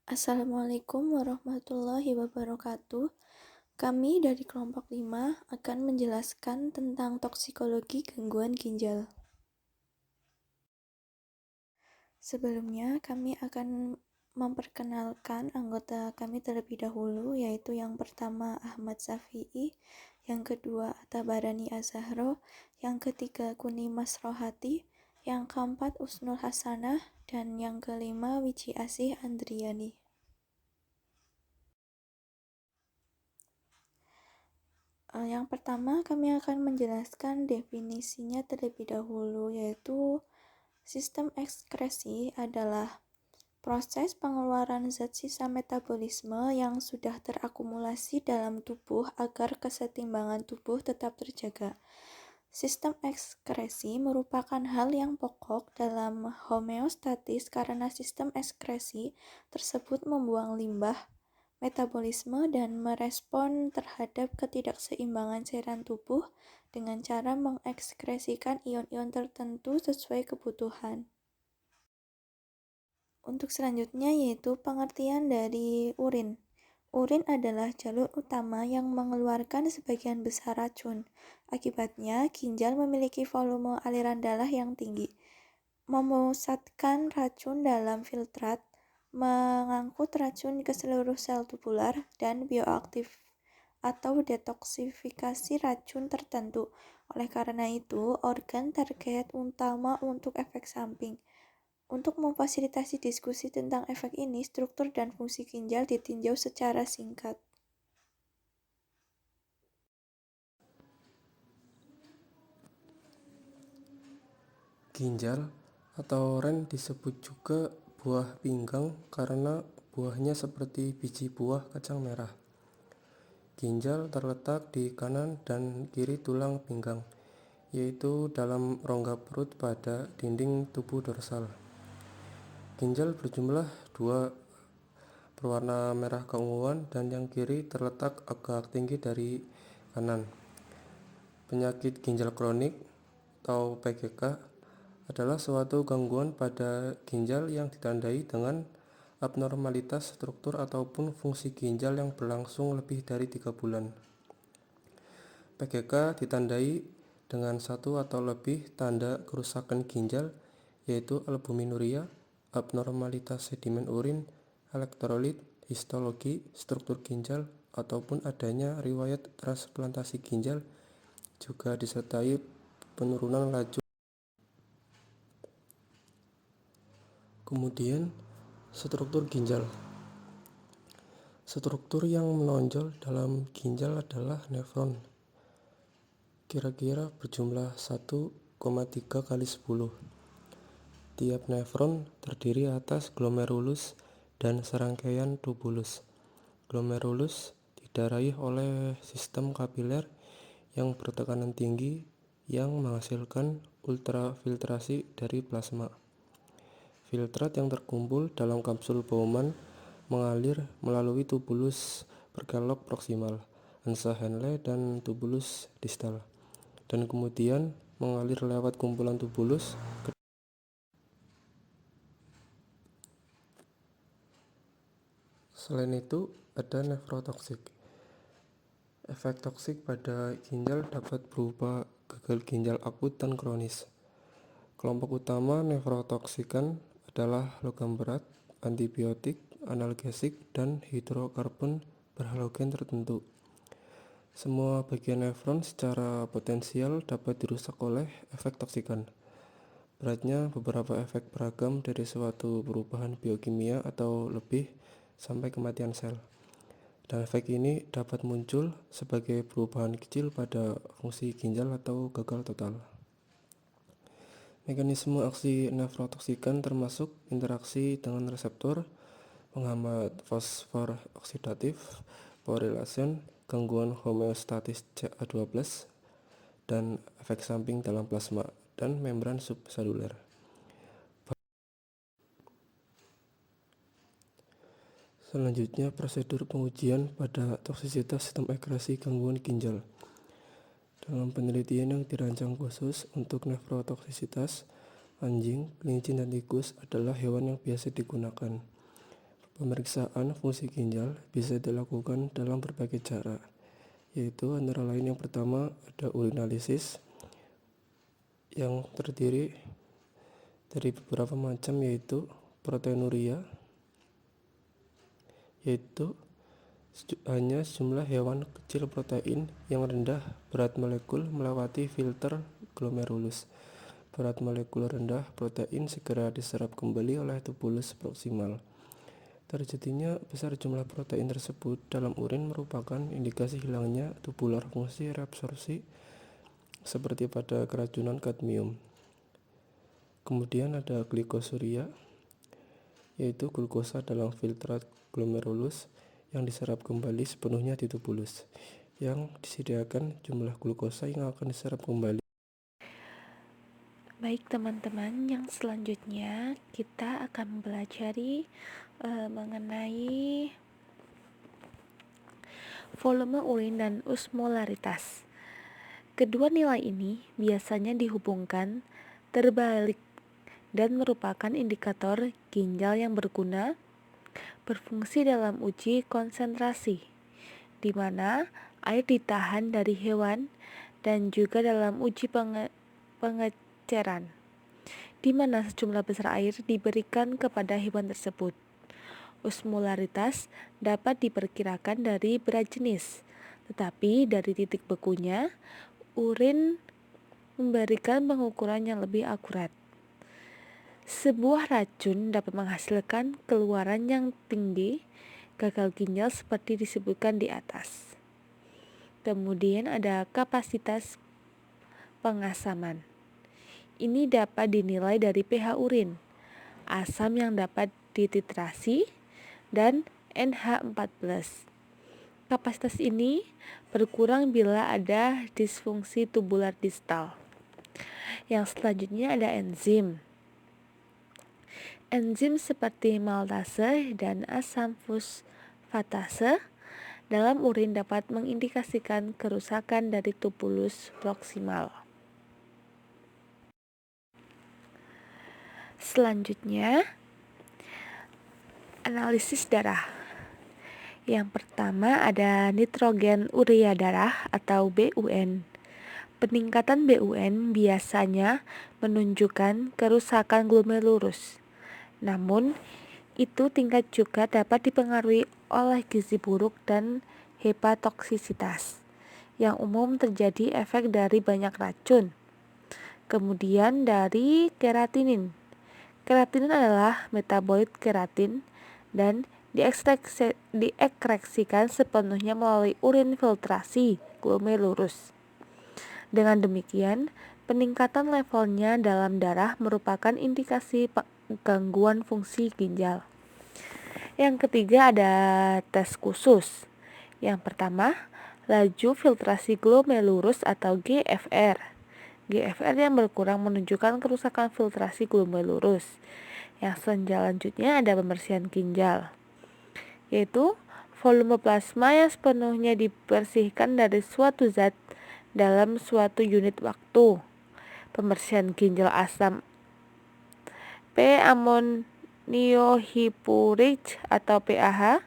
Assalamualaikum warahmatullahi wabarakatuh. Kami dari kelompok 5 akan menjelaskan tentang toksikologi gangguan ginjal. Sebelumnya, kami akan memperkenalkan anggota kami terlebih dahulu, yaitu yang pertama Ahmad Safi'i, yang kedua Tabarani Azahro, yang ketiga Kuni Masrohati, yang keempat Usnul Hasanah, dan yang kelima Wiji Asih Andriani. Yang pertama, kami akan menjelaskan definisinya terlebih dahulu, yaitu sistem ekskresi adalah proses pengeluaran zat sisa metabolisme yang sudah terakumulasi dalam tubuh agar kesetimbangan tubuh tetap terjaga. Sistem ekskresi merupakan hal yang pokok dalam homeostatis karena sistem ekskresi tersebut membuang limbah metabolisme dan merespon terhadap ketidakseimbangan cairan tubuh dengan cara mengekskresikan ion-ion tertentu sesuai kebutuhan. Untuk selanjutnya yaitu pengertian dari urin. Urin adalah jalur utama yang mengeluarkan sebagian besar racun. Akibatnya, ginjal memiliki volume aliran darah yang tinggi. Memusatkan racun dalam filtrat, mengangkut racun ke seluruh sel tubular, dan bioaktif atau detoksifikasi racun tertentu. Oleh karena itu, organ target utama untuk efek samping. Untuk memfasilitasi diskusi tentang efek ini, struktur dan fungsi ginjal ditinjau secara singkat. Ginjal atau ren disebut juga buah pinggang karena buahnya seperti biji buah kacang merah. Ginjal terletak di kanan dan kiri tulang pinggang, yaitu dalam rongga perut pada dinding tubuh dorsal. Ginjal berjumlah 2, berwarna merah keunguan, dan yang kiri terletak agak tinggi dari kanan. Penyakit ginjal kronik atau PGK adalah suatu gangguan pada ginjal yang ditandai dengan abnormalitas struktur ataupun fungsi ginjal yang berlangsung lebih dari 3 bulan. PGK ditandai dengan satu atau lebih tanda kerusakan ginjal, yaitu albuminuria, abnormalitas sedimen urin, elektrolit, histologi, struktur ginjal, ataupun adanya riwayat transplantasi ginjal, juga disertai penurunan laju. Kemudian, struktur ginjal. Struktur yang menonjol dalam ginjal adalah nefron. Kira-kira berjumlah 1,3 kali 10. Tiap nefron terdiri atas glomerulus dan serangkaian tubulus. Glomerulus didarahi oleh sistem kapiler yang bertekanan tinggi yang menghasilkan ultrafiltrasi dari plasma. Filtrat yang terkumpul dalam kapsul Bowman mengalir melalui tubulus berkelok proksimal, ansa Henle, dan tubulus distal, dan kemudian mengalir lewat kumpulan tubulus ke. Selain itu, ada nefrotoksik. Efek toksik pada ginjal dapat berupa gagal ginjal akut dan kronis. Kelompok utama nefrotoksikan adalah logam berat, antibiotik, analgesik, dan hidrokarbon berhalogen tertentu. Semua bagian nefron secara potensial dapat dirusak oleh efek toksikan. Beratnya beberapa efek beragam dari suatu perubahan biokimia atau lebih sampai kematian sel. Dan efek ini dapat muncul sebagai perubahan kecil pada fungsi ginjal atau gagal total. Mekanisme aksi nefrotoksikan termasuk interaksi dengan reseptor, penghambat fosfor oksidatif, phosphorylation, gangguan homeostatis Ca12, dan efek samping dalam plasma dan membran subseluler. Selanjutnya, prosedur pengujian pada toksisitas sistem ekskresi gangguan ginjal. Dalam penelitian yang dirancang khusus untuk nefrotoksisitas, anjing, kelinci, dan tikus adalah hewan yang biasa digunakan. Pemeriksaan fungsi ginjal bisa dilakukan dalam berbagai cara, yaitu antara lain yang pertama ada urinalisis yang terdiri dari beberapa macam, yaitu proteinuria, yaitu hanya sejumlah hewan kecil protein yang rendah berat molekul melewati filter glomerulus. Berat molekul rendah protein segera diserap kembali oleh tubulus proksimal. Terjadinya besar jumlah protein tersebut dalam urin merupakan indikasi hilangnya tubular fungsi reabsorpsi seperti pada keracunan kadmium. Kemudian ada glikosuria, yaitu glukosa dalam filtrat glomerulus yang diserap kembali sepenuhnya di tubulus, yang disediakan jumlah glukosa yang akan diserap kembali. Baik teman-teman, yang selanjutnya kita akan mempelajari mengenai volume urin dan osmolaritas. Kedua nilai ini biasanya dihubungkan terbalik dan merupakan indikator ginjal yang berguna berfungsi dalam uji konsentrasi, di mana air ditahan dari hewan, dan juga dalam uji pengeceran, di mana sejumlah besar air diberikan kepada hewan tersebut. Osmolaritas dapat diperkirakan dari berat jenis, tetapi dari titik bekunya, urin memberikan pengukuran yang lebih akurat. Sebuah racun dapat menghasilkan keluaran yang tinggi gagal ginjal seperti disebutkan di atas. Kemudian ada kapasitas pengasaman. Ini dapat dinilai dari pH urin, asam yang dapat dititrasi, dan NH14. Kapasitas ini berkurang bila ada disfungsi tubular distal. Yang selanjutnya ada enzim. Enzim seperti maltase dan asam fosfatase dalam urin dapat mengindikasikan kerusakan dari tubulus proksimal. Selanjutnya, analisis darah. Yang pertama ada nitrogen urea darah atau BUN. Peningkatan BUN biasanya menunjukkan kerusakan glomerulus. Namun, itu tingkat juga dapat dipengaruhi oleh gizi buruk dan hepatotoksisitas. Yang umum terjadi efek dari banyak racun. Kemudian dari keratinin. Keratinin adalah metabolit keratin dan diekreksikan sepenuhnya melalui urin filtrasi glomerulus. Dengan demikian, peningkatan levelnya dalam darah merupakan indikasi gangguan fungsi ginjal. Yang ketiga ada tes khusus. Yang pertama, laju filtrasi glomerulus atau GFR. GFR yang berkurang menunjukkan kerusakan filtrasi glomerulus. Yang selanjutnya ada pembersihan ginjal, yaitu volume plasma yang sepenuhnya dibersihkan dari suatu zat dalam suatu unit waktu. Pembersihan ginjal asam p-amoniohipurik atau PAH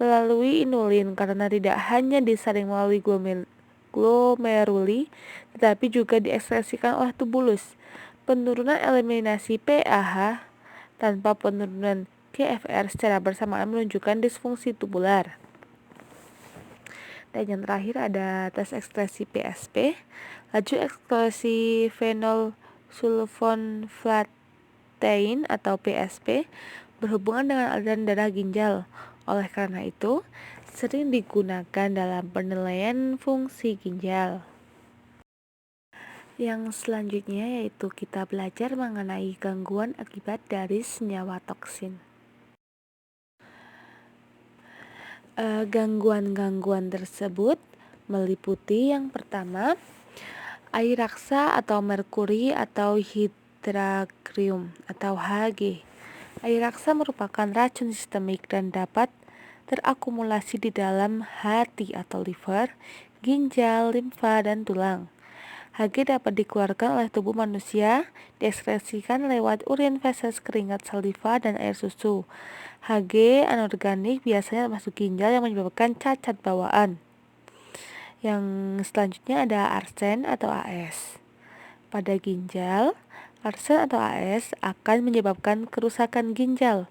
melalui inulin karena tidak hanya disaring melalui glomeruli tetapi juga diekspresikan oleh tubulus. Penurunan eliminasi PAH tanpa penurunan GFR secara bersamaan menunjukkan disfungsi tubular. Dan yang terakhir ada tes ekskresi PSP. Laju ekskresi fenol sulfonflatein atau PSP berhubungan dengan aliran darah ginjal. Oleh karena itu, sering digunakan dalam penilaian fungsi ginjal. Yang selanjutnya yaitu kita belajar mengenai gangguan akibat dari senyawa toksin. Gangguan-gangguan tersebut meliputi yang pertama, air raksa atau merkuri atau hydrargyrum atau Hg. Air raksa merupakan racun sistemik dan dapat terakumulasi di dalam hati atau liver, ginjal, limfa, dan tulang. Hg dapat dikeluarkan oleh tubuh manusia, diekskresikan lewat urin, feses, keringat, saliva, dan air susu. Hg anorganik biasanya masuk ginjal yang menyebabkan cacat bawaan. Yang selanjutnya ada arsen atau AS. Pada ginjal, arsen atau AS akan menyebabkan kerusakan ginjal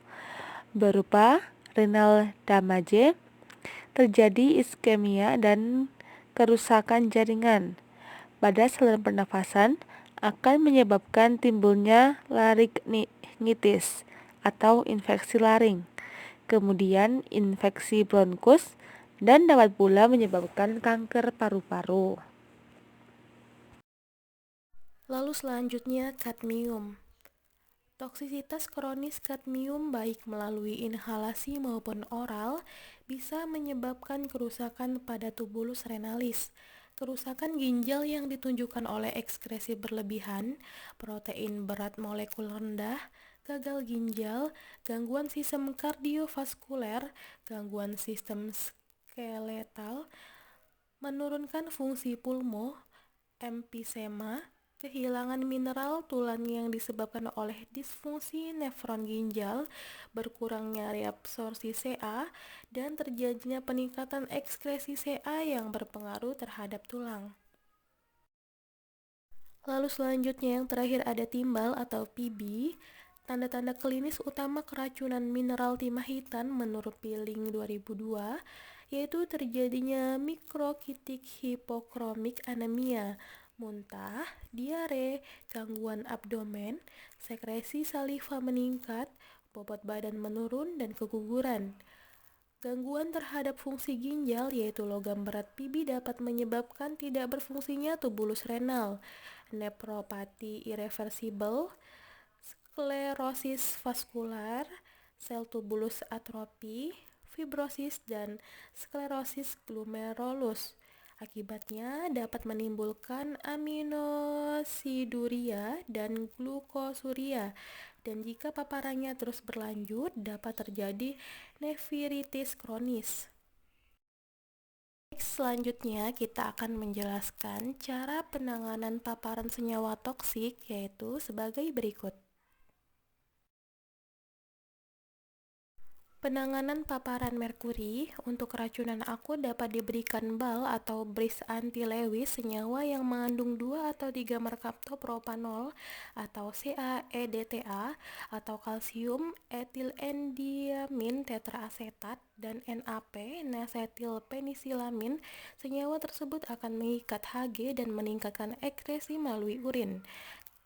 berupa renal damage, terjadi iskemia dan kerusakan jaringan pada saluran pernafasan, akan menyebabkan timbulnya laringitis atau infeksi laring, kemudian infeksi bronkus, dan dapat pula menyebabkan kanker paru-paru. Lalu selanjutnya kadmium. Toksisitas kronis kadmium baik melalui inhalasi maupun oral bisa menyebabkan kerusakan pada tubulus renalis, kerusakan ginjal yang ditunjukkan oleh ekskresi berlebihan, protein berat molekul rendah, gagal ginjal, gangguan sistem kardiovaskuler, gangguan sistem skeletal, menurunkan fungsi pulmo, emfisema, kehilangan mineral tulang yang disebabkan oleh disfungsi nefron ginjal, berkurangnya reabsorpsi Ca, dan terjadinya peningkatan ekskresi Ca yang berpengaruh terhadap tulang. Lalu selanjutnya yang terakhir ada timbal atau PB. Tanda-tanda klinis utama keracunan mineral timah hitam menurut Pilling 2002 yaitu terjadinya mikrokitik hipokromik anemia, muntah, diare, gangguan abdomen, sekresi saliva meningkat, bobot badan menurun, dan keguguran. Gangguan terhadap fungsi ginjal yaitu logam berat PB dapat menyebabkan tidak berfungsinya tubulus renal, nefropati irreversibel, sklerosis vaskular, sel tubulus atrofi, fibrosis, dan sklerosis glomerulus. Akibatnya dapat menimbulkan aminosiduria dan glukosuria, dan jika paparannya terus berlanjut dapat terjadi nefritis kronis. Selanjutnya kita akan menjelaskan cara penanganan paparan senyawa toksik yaitu sebagai berikut. Penanganan paparan merkuri untuk keracunan akut dapat diberikan bal atau bris anti-Lewis senyawa yang mengandung 2 atau 3 merkaptopropanol atau CaEDTA atau kalsium etilendiamin tetraasetat dan NaP nasetilpenisilamin. Senyawa tersebut akan mengikat Hg dan meningkatkan ekskresi melalui urin.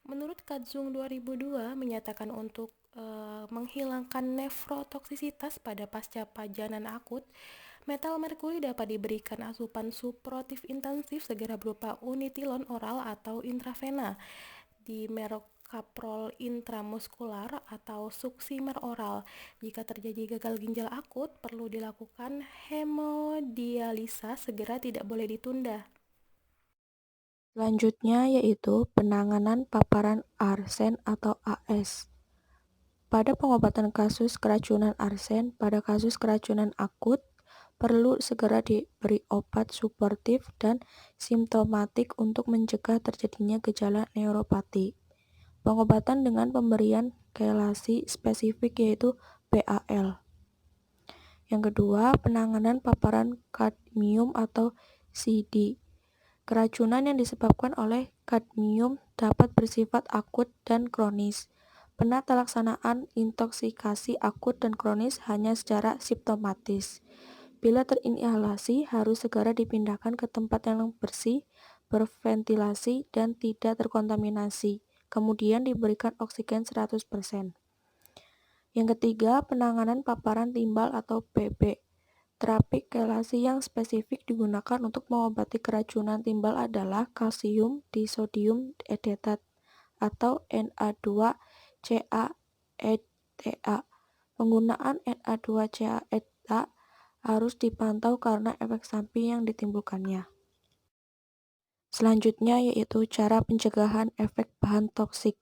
Menurut Kadzung 2002 menyatakan untuk menghilangkan nefrotoksisitas pada pasca pajanan akut, metal merkuri dapat diberikan asupan suportif intensif segera berupa unitilon oral atau intravena, dimercaprol intramuskular atau suksimer oral. Jika terjadi gagal ginjal akut, perlu dilakukan hemodialisa segera, tidak boleh ditunda. Selanjutnya yaitu penanganan paparan arsen atau AS. Pada pengobatan kasus keracunan arsen, pada kasus keracunan akut, perlu segera diberi obat suportif dan simptomatik untuk mencegah terjadinya gejala neuropati. Pengobatan dengan pemberian kelasi spesifik yaitu PAL. Yang kedua, penanganan paparan kadmium atau CD. Keracunan yang disebabkan oleh kadmium dapat bersifat akut dan kronis. Penata-laksanaan intoksikasi akut dan kronis hanya secara simptomatis. Bila terinhalasi, harus segera dipindahkan ke tempat yang bersih, berventilasi, dan tidak terkontaminasi. Kemudian diberikan oksigen 100%. Yang ketiga, penanganan paparan timbal atau PB. Terapi kelasi yang spesifik digunakan untuk mengobati keracunan timbal adalah kalsium disodium edetat atau Na2CaEDA. Penggunaan Na2CaEDA harus dipantau karena efek samping yang ditimbulkannya. Selanjutnya yaitu cara pencegahan efek bahan toksik.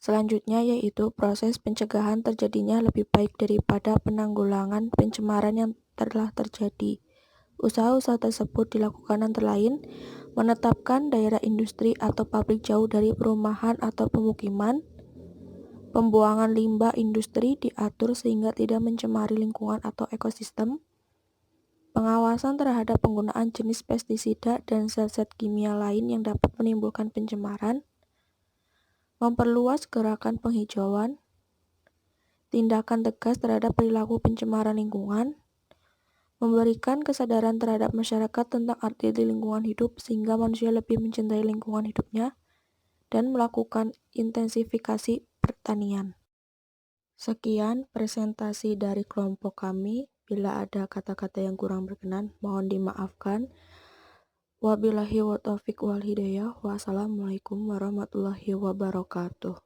Selanjutnya yaitu proses pencegahan terjadinya lebih baik daripada penanggulangan pencemaran yang telah terjadi. Usaha-usaha tersebut dilakukan antara lain menetapkan daerah industri atau pabrik jauh dari perumahan atau pemukiman. Pembuangan limbah industri diatur sehingga tidak mencemari lingkungan atau ekosistem. Pengawasan terhadap penggunaan jenis pestisida dan zat-zat kimia lain yang dapat menimbulkan pencemaran. Memperluas gerakan penghijauan. Tindakan tegas terhadap perilaku pencemaran lingkungan. Memberikan kesadaran terhadap masyarakat tentang arti lingkungan hidup sehingga manusia lebih mencintai lingkungan hidupnya, dan melakukan intensifikasi pertanian. Sekian presentasi dari kelompok kami. Bila ada kata-kata yang kurang berkenan, mohon dimaafkan. Wabillahi wa taufiq wal hidayah. Wassalamualaikum warahmatullahi wabarakatuh.